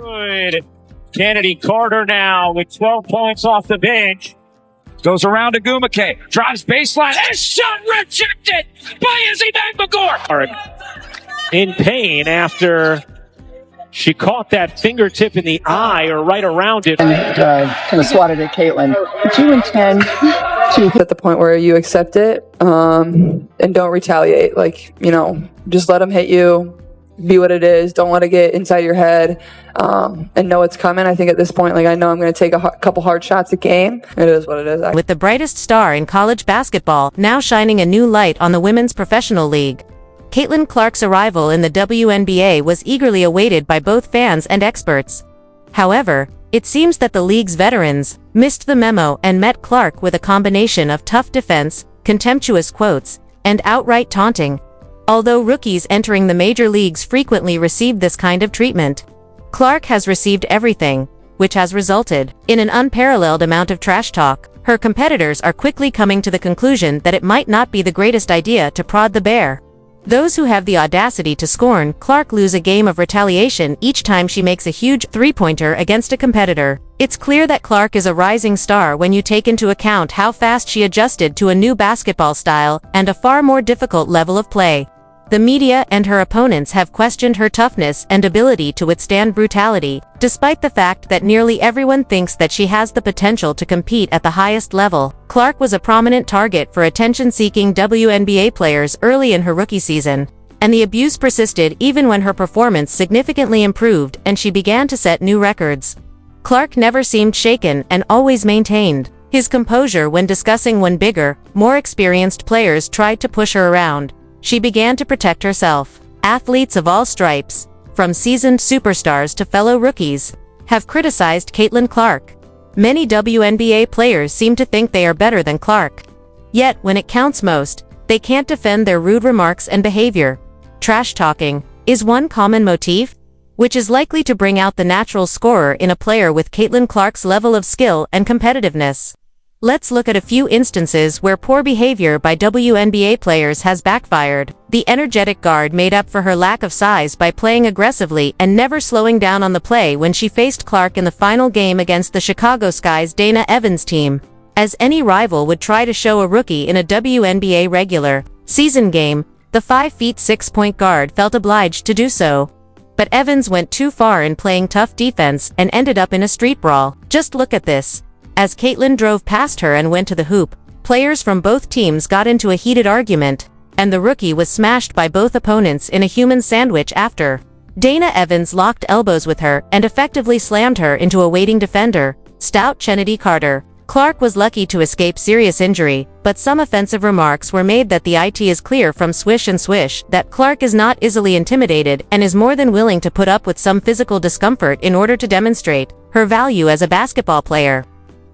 Good. Kennedy Carter now with 12 points off the bench. Goes around to Gumake. Drives baseline. And shot rejected by Izzy McMagor. In pain after she caught that fingertip in the eye or right around it. And kind of swatted at Caitlin. Do you intend to at the point where you accept it and don't retaliate? Like, just let them hit you. Be what it is. Don't let it get inside your head and know it's coming. I think at this point, I know I'm going to take a couple hard shots a game. It is what it is. With the brightest star in college basketball now shining a new light on the Women's Professional League, Caitlin Clark's arrival in the WNBA was eagerly awaited by both fans and experts. However, it seems that the league's veterans missed the memo and met Clark with a combination of tough defense, contemptuous quotes, and outright taunting. Although rookies entering the major leagues frequently receive this kind of treatment, Clark has received everything, which has resulted in an unparalleled amount of trash talk. Her competitors are quickly coming to the conclusion that it might not be the greatest idea to prod the bear. Those who have the audacity to scorn Clark lose a game of retaliation each time she makes a huge three-pointer against a competitor. It's clear that Clark is a rising star when you take into account how fast she adjusted to a new basketball style and a far more difficult level of play. The media and her opponents have questioned her toughness and ability to withstand brutality, despite the fact that nearly everyone thinks that she has the potential to compete at the highest level. Clark was a prominent target for attention-seeking WNBA players early in her rookie season, and the abuse persisted even when her performance significantly improved and she began to set new records. Clark never seemed shaken and always maintained his composure when discussing when bigger, more experienced players tried to push her around. She began to protect herself. Athletes of all stripes, from seasoned superstars to fellow rookies, have criticized Caitlin Clark. Many WNBA players seem to think they are better than Clark. Yet, when it counts most, they can't defend their rude remarks and behavior. Trash talking is one common motif, which is likely to bring out the natural scorer in a player with Caitlin Clark's level of skill and competitiveness. Let's look at a few instances where poor behavior by WNBA players has backfired. The energetic guard made up for her lack of size by playing aggressively and never slowing down on the play when she faced Clark in the final game against the Chicago Sky's Dana Evans team. As any rival would try to show a rookie in a WNBA regular season game, the 5'6" point guard felt obliged to do so. But Evans went too far in playing tough defense and ended up in a street brawl. Just look at this. As Caitlin drove past her and went to the hoop, players from both teams got into a heated argument, and the rookie was smashed by both opponents in a human sandwich after. Dana Evans locked elbows with her and effectively slammed her into a waiting defender, stout Kennedy Carter. Clark was lucky to escape serious injury, but some offensive remarks were made that it is clear from Swish and Swish that Clark is not easily intimidated and is more than willing to put up with some physical discomfort in order to demonstrate her value as a basketball player.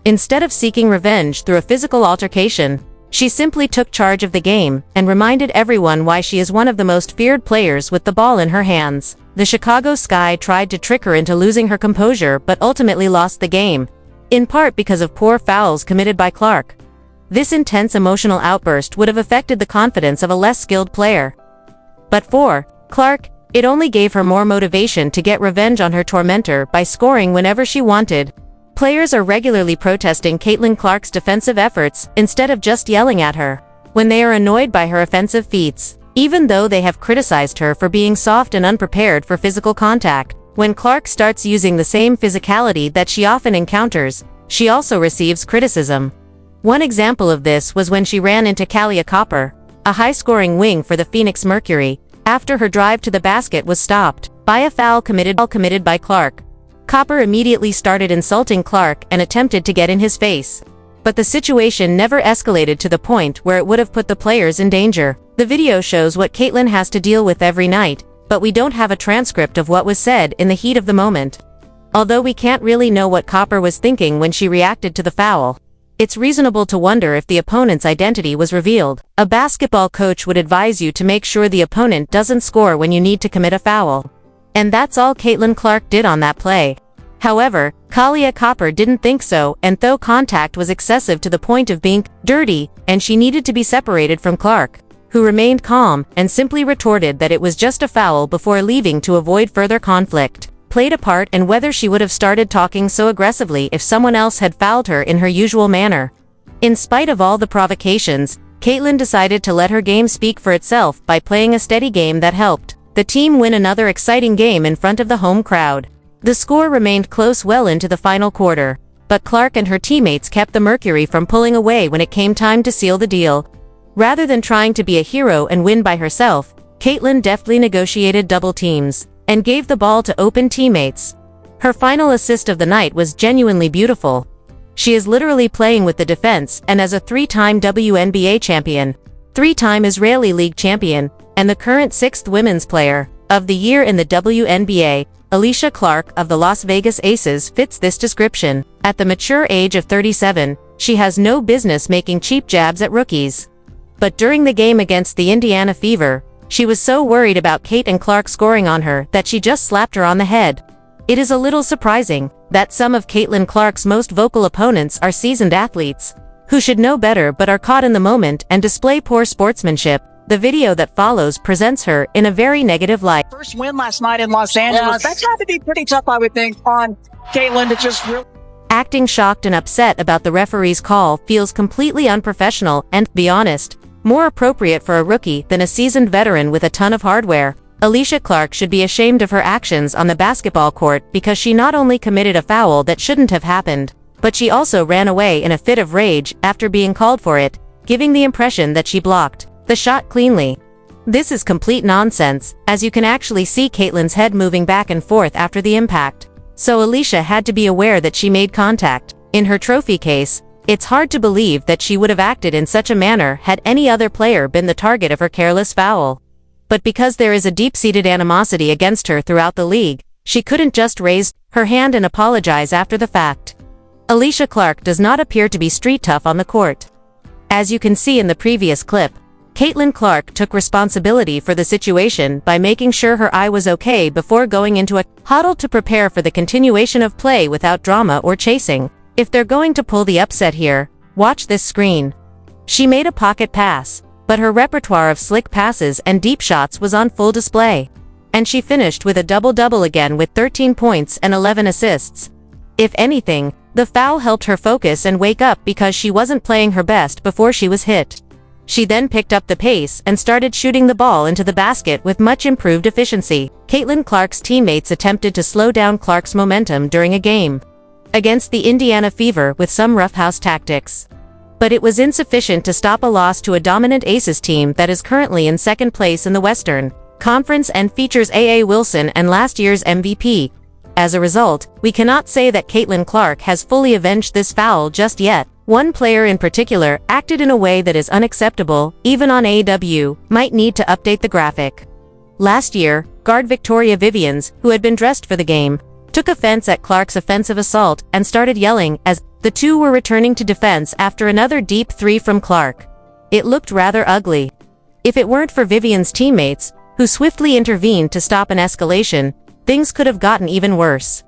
Instead of seeking revenge through a physical altercation, she simply took charge of the game and reminded everyone why she is one of the most feared players with the ball in her hands. The Chicago Sky tried to trick her into losing her composure but ultimately lost the game, in part because of poor fouls committed by Clark. This intense emotional outburst would have affected the confidence of a less skilled player. But for Clark, it only gave her more motivation to get revenge on her tormentor by scoring whenever she wanted. Players are regularly protesting Caitlin Clark's defensive efforts instead of just yelling at her when they are annoyed by her offensive feats, even though they have criticized her for being soft and unprepared for physical contact. When Clark starts using the same physicality that she often encounters, she also receives criticism. One example of this was when she ran into Kalia Copper, a high-scoring wing for the Phoenix Mercury, after her drive to the basket was stopped by a foul committed by Clark. Copper immediately started insulting Clark and attempted to get in his face. But the situation never escalated to the point where it would have put the players in danger. The video shows what Caitlin has to deal with every night, but we don't have a transcript of what was said in the heat of the moment. Although we can't really know what Copper was thinking when she reacted to the foul, it's reasonable to wonder if the opponent's identity was revealed. A basketball coach would advise you to make sure the opponent doesn't score when you need to commit a foul. And that's all Caitlin Clark did on that play. However, Kalia Copper didn't think so, and though contact was excessive to the point of being dirty, and she needed to be separated from Clark, who remained calm and simply retorted that it was just a foul before leaving to avoid further conflict. played a part in whether she would have started talking so aggressively if someone else had fouled her in her usual manner. In spite of all the provocations, Caitlin decided to let her game speak for itself by playing a steady game that helped the team win another exciting game in front of the home crowd. The score remained close well into the final quarter, but Clark and her teammates kept the Mercury from pulling away when it came time to seal the deal. Rather than trying to be a hero and win by herself, Caitlin deftly negotiated double teams and gave the ball to open teammates. Her final assist of the night was genuinely beautiful. She is literally playing with the defense, and as a 3-time WNBA champion, 3-time Israeli League champion, and the current 6th Women's Player of the Year in the WNBA, Alicia Clark of the Las Vegas Aces fits this description. At the mature age of 37, she has no business making cheap jabs at rookies. But during the game against the Indiana Fever, she was so worried about Kate and Clark scoring on her that she just slapped her on the head. It is a little surprising that some of Caitlin Clark's most vocal opponents are seasoned athletes, who should know better but are caught in the moment and display poor sportsmanship. The video that follows presents her in a very negative light. First win last night in Los Angeles. That's had to be pretty tough, I would think, on Caitlin to just really... Acting shocked and upset about the referee's call feels completely unprofessional and, to be honest, more appropriate for a rookie than a seasoned veteran with a ton of hardware. Alicia Clark should be ashamed of her actions on the basketball court because she not only committed a foul that shouldn't have happened, but she also ran away in a fit of rage after being called for it, giving the impression that she blocked the shot cleanly. This is complete nonsense, as you can actually see Caitlin's head moving back and forth after the impact. So Alicia had to be aware that she made contact. In her trophy case, it's hard to believe that she would have acted in such a manner had any other player been the target of her careless foul. But because there is a deep-seated animosity against her throughout the league, she couldn't just raise her hand and apologize after the fact. Alicia Clark does not appear to be street tough on the court. As you can see in the previous clip, Caitlin Clark took responsibility for the situation by making sure her eye was okay before going into a huddle to prepare for the continuation of play without drama or chasing. If they're going to pull the upset here, watch this screen. She made a pocket pass, but her repertoire of slick passes and deep shots was on full display. And she finished with a double-double again with 13 points and 11 assists. If anything, the foul helped her focus and wake up because she wasn't playing her best before she was hit. She then picked up the pace and started shooting the ball into the basket with much improved efficiency. Caitlin Clark's teammates attempted to slow down Clark's momentum during a game against the Indiana Fever with some roughhouse tactics. But it was insufficient to stop a loss to a dominant Aces team that is currently in second place in the Western Conference and features A.A. Wilson and last year's MVP. As a result, we cannot say that Caitlin Clark has fully avenged this foul just yet. One player in particular acted in a way that is unacceptable, even on AW, might need to update the graphic. Last year, guard Victoria Vivians, who had been dressed for the game, took offense at Clark's offensive assault and started yelling as the two were returning to defense after another deep three from Clark. It looked rather ugly. If it weren't for Vivian's teammates, who swiftly intervened to stop an escalation, things could have gotten even worse.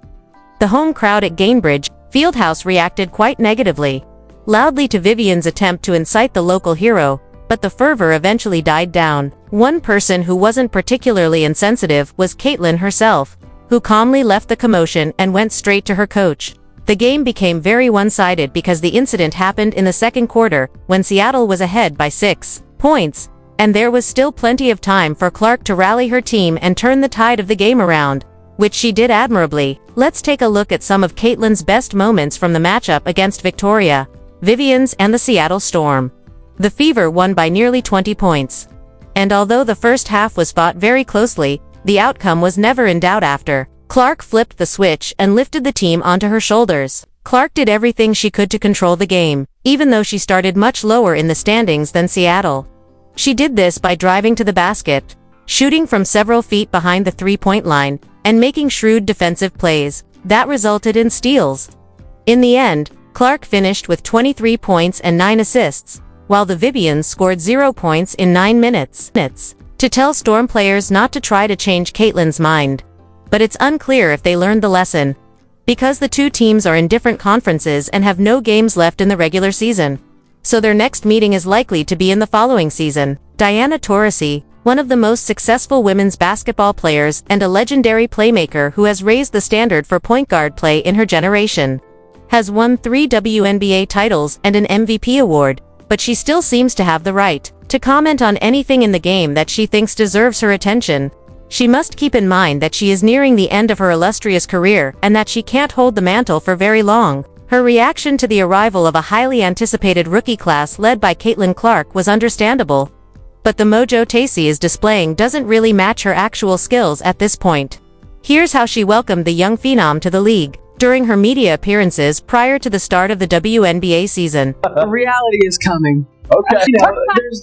The home crowd at Gainbridge Fieldhouse reacted quite negatively, loudly to Vivian's attempt to incite the local hero, but the fervor eventually died down. One person who wasn't particularly insensitive was Caitlin herself, who calmly left the commotion and went straight to her coach. The game became very one-sided because the incident happened in the second quarter, when Seattle was ahead by 6 points, and there was still plenty of time for Clark to rally her team and turn the tide of the game around, which she did admirably. Let's take a look at some of Caitlin's best moments from the matchup against Victoria, Vivians and the Seattle Storm. The Fever won by nearly 20 points. And although the first half was fought very closely, the outcome was never in doubt after Clark flipped the switch and lifted the team onto her shoulders. Clark did everything she could to control the game, even though she started much lower in the standings than Seattle. She did this by driving to the basket, shooting from several feet behind the three-point line, and making shrewd defensive plays that resulted in steals. In the end, Clark finished with 23 points and 9 assists, while the Vivians scored 0 points in 9 minutes. To tell Storm players not to try to change Caitlin's mind. But it's unclear if they learned the lesson, because the two teams are in different conferences and have no games left in the regular season. So their next meeting is likely to be in the following season. Diana Taurasi, one of the most successful women's basketball players and a legendary playmaker who has raised the standard for point guard play in her generation. Has won 3 WNBA titles and an MVP award, but she still seems to have the right to comment on anything in the game that she thinks deserves her attention. She must keep in mind that she is nearing the end of her illustrious career and that she can't hold the mantle for very long. Her reaction to the arrival of a highly anticipated rookie class led by Caitlin Clark was understandable. But the mojo Tacey is displaying doesn't really match her actual skills at this point. Here's how she welcomed the young phenom to the league during her media appearances prior to the start of the WNBA season. Reality is coming. Okay.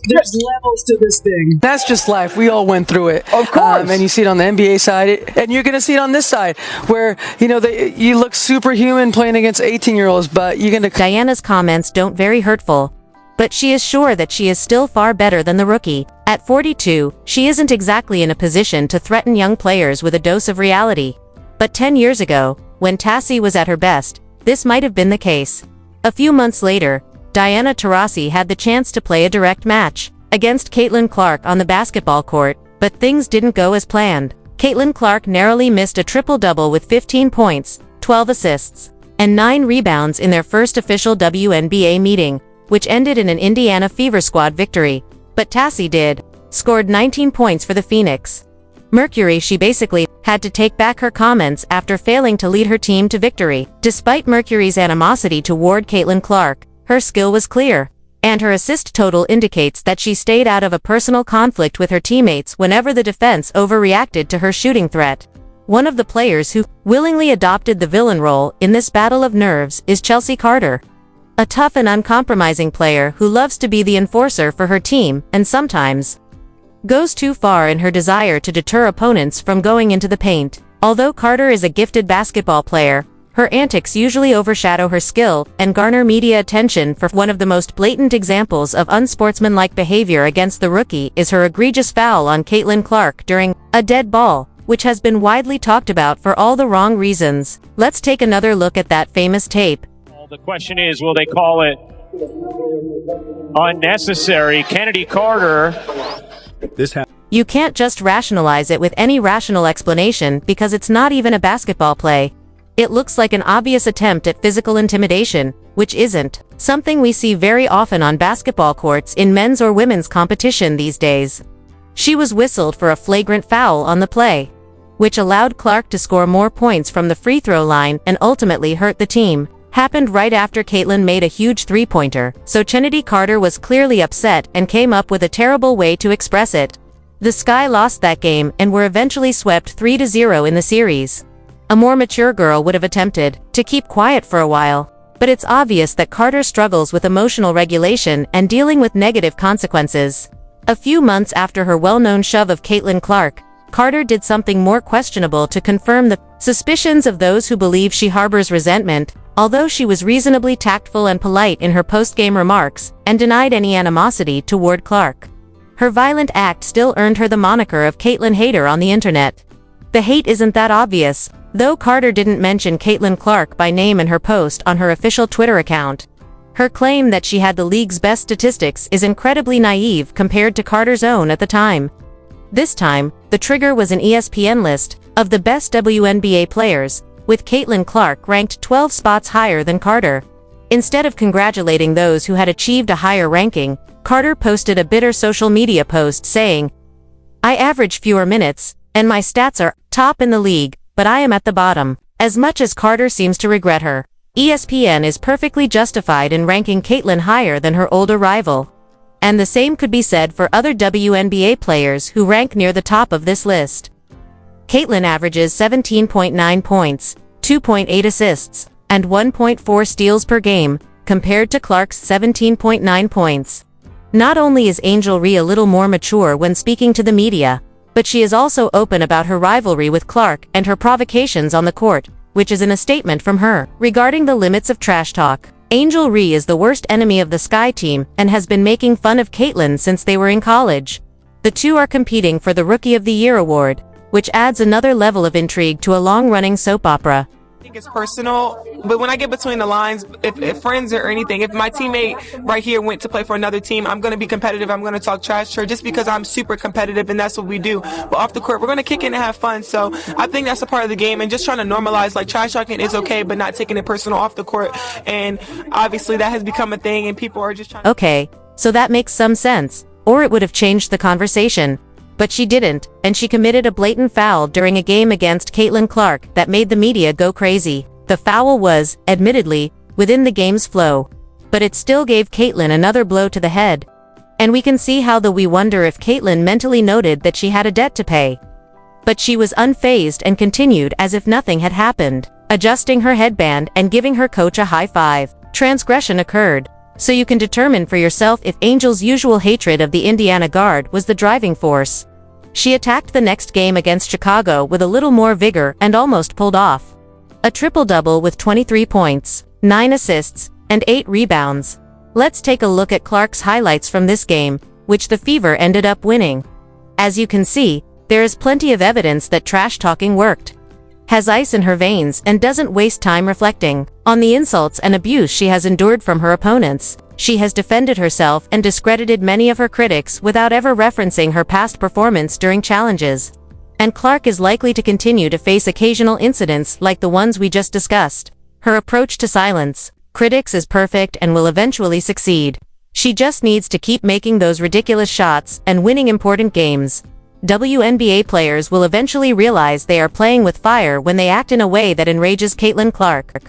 There's levels to this thing. That's just life. We all went through it. Of course. And you see it on the NBA side, and you're going to see it on this side, where, you look superhuman playing against 18-year-olds, but you're going to... Diana's comments don't very hurtful. But she is sure that she is still far better than the rookie. At 42, she isn't exactly in a position to threaten young players with a dose of reality. But 10 years ago, when Tacey was at her best, this might have been the case. A few months later, Diana Taurasi had the chance to play a direct match against Caitlin Clark on the basketball court, but things didn't go as planned. Caitlin Clark narrowly missed a triple-double with 15 points, 12 assists, and 9 rebounds in their first official WNBA meeting, which ended in an Indiana Fever Squad victory. But Tacey scored 19 points for the Phoenix Mercury. She basically had to take back her comments after failing to lead her team to victory. Despite Mercury's animosity toward Caitlin Clark, her skill was clear, and her assist total indicates that she stayed out of a personal conflict with her teammates whenever the defense overreacted to her shooting threat. One of the players who willingly adopted the villain role in this battle of nerves is Chelsea Carter, a tough and uncompromising player who loves to be the enforcer for her team and sometimes goes too far in her desire to deter opponents from going into the paint. Although Carter is a gifted basketball player, her antics usually overshadow her skill and garner media attention. For one of the most blatant examples of unsportsmanlike behavior against the rookie is her egregious foul on Caitlin Clark during a dead ball, which has been widely talked about for all the wrong reasons. Let's take another look at that famous tape. The question is, will they call it unnecessary? Kennedy Carter. You can't just rationalize it with any rational explanation because it's not even a basketball play. It looks like an obvious attempt at physical intimidation, which isn't something we see very often on basketball courts in men's or women's competition these days. She was whistled for a flagrant foul on the play, which allowed Clark to score more points from the free throw line and ultimately hurt the team. Happened right after Caitlin made a huge three-pointer, so Kennedy Carter was clearly upset and came up with a terrible way to express it. The Sky lost that game and were eventually swept 3-0 in the series. A more mature girl would have attempted to keep quiet for a while, but it's obvious that Carter struggles with emotional regulation and dealing with negative consequences. A few months after her well-known shove of Caitlin Clark, Carter did something more questionable to confirm the suspicions of those who believe she harbors resentment. Although she was reasonably tactful and polite in her post-game remarks and denied any animosity toward Clark, her violent act still earned her the moniker of Caitlin Hater on the internet. The hate isn't that obvious, though Carter didn't mention Caitlin Clark by name in her post on her official Twitter account. Her claim that she had the league's best statistics is incredibly naive compared to Carter's own at the time. This time, the trigger was an ESPN list of the best WNBA players, with Caitlin Clark ranked 12 spots higher than Carter. Instead of congratulating those who had achieved a higher ranking, Carter posted a bitter social media post saying, "I average fewer minutes, and my stats are top in the league, but I am at the bottom." As much as Carter seems to regret her, ESPN is perfectly justified in ranking Caitlin higher than her older rival. And the same could be said for other WNBA players who rank near the top of this list. Caitlin averages 17.9 points, 2.8 assists, and 1.4 steals per game, compared to Clark's 17.9 points. Not only is Angel Rhee a little more mature when speaking to the media, but she is also open about her rivalry with Clark and her provocations on the court, which is in a statement from her. Regarding the limits of trash talk, Angel Rhee is the worst enemy of the Sky team and has been making fun of Caitlin since they were in college. The two are competing for the Rookie of the Year award, which adds another level of intrigue to a long-running soap opera. think it's personal, but when I get between the lines, if friends or anything, if my teammate right here went to play for another team, I'm going to be competitive. I'm going to talk trash to her just because I'm super competitive, and that's what we do. But off the court, we're going to kick in and have fun. So I think that's a part of the game, and just trying to normalize, like, trash talking is okay, but not taking it personal off the court. And obviously that has become a thing, and people are just trying to... Okay, so that makes some sense, or it would have changed the conversation. But she didn't, and she committed a blatant foul during a game against Caitlin Clark that made the media go crazy. The foul was, admittedly, within the game's flow, but it still gave Caitlin another blow to the head. And we can see how we wonder if Caitlin mentally noted that she had a debt to pay. But she was unfazed and continued as if nothing had happened, adjusting her headband and giving her coach a high five. Transgression occurred. So you can determine for yourself if Angel's usual hatred of the Indiana guard was the driving force. She attacked the next game against Chicago with a little more vigor and almost pulled off a triple-double with 23 points, 9 assists, and 8 rebounds. Let's take a look at Clark's highlights from this game, which the Fever ended up winning. As you can see, there is plenty of evidence that trash talking worked. Has ice in her veins and doesn't waste time reflecting on the insults and abuse she has endured from her opponents. She has defended herself and discredited many of her critics without ever referencing her past performance during challenges. And Clark is likely to continue to face occasional incidents like the ones we just discussed. Her approach to silence critics is perfect and will eventually succeed. She just needs to keep making those ridiculous shots and winning important games. WNBA players will eventually realize they are playing with fire when they act in a way that enrages Caitlin Clark.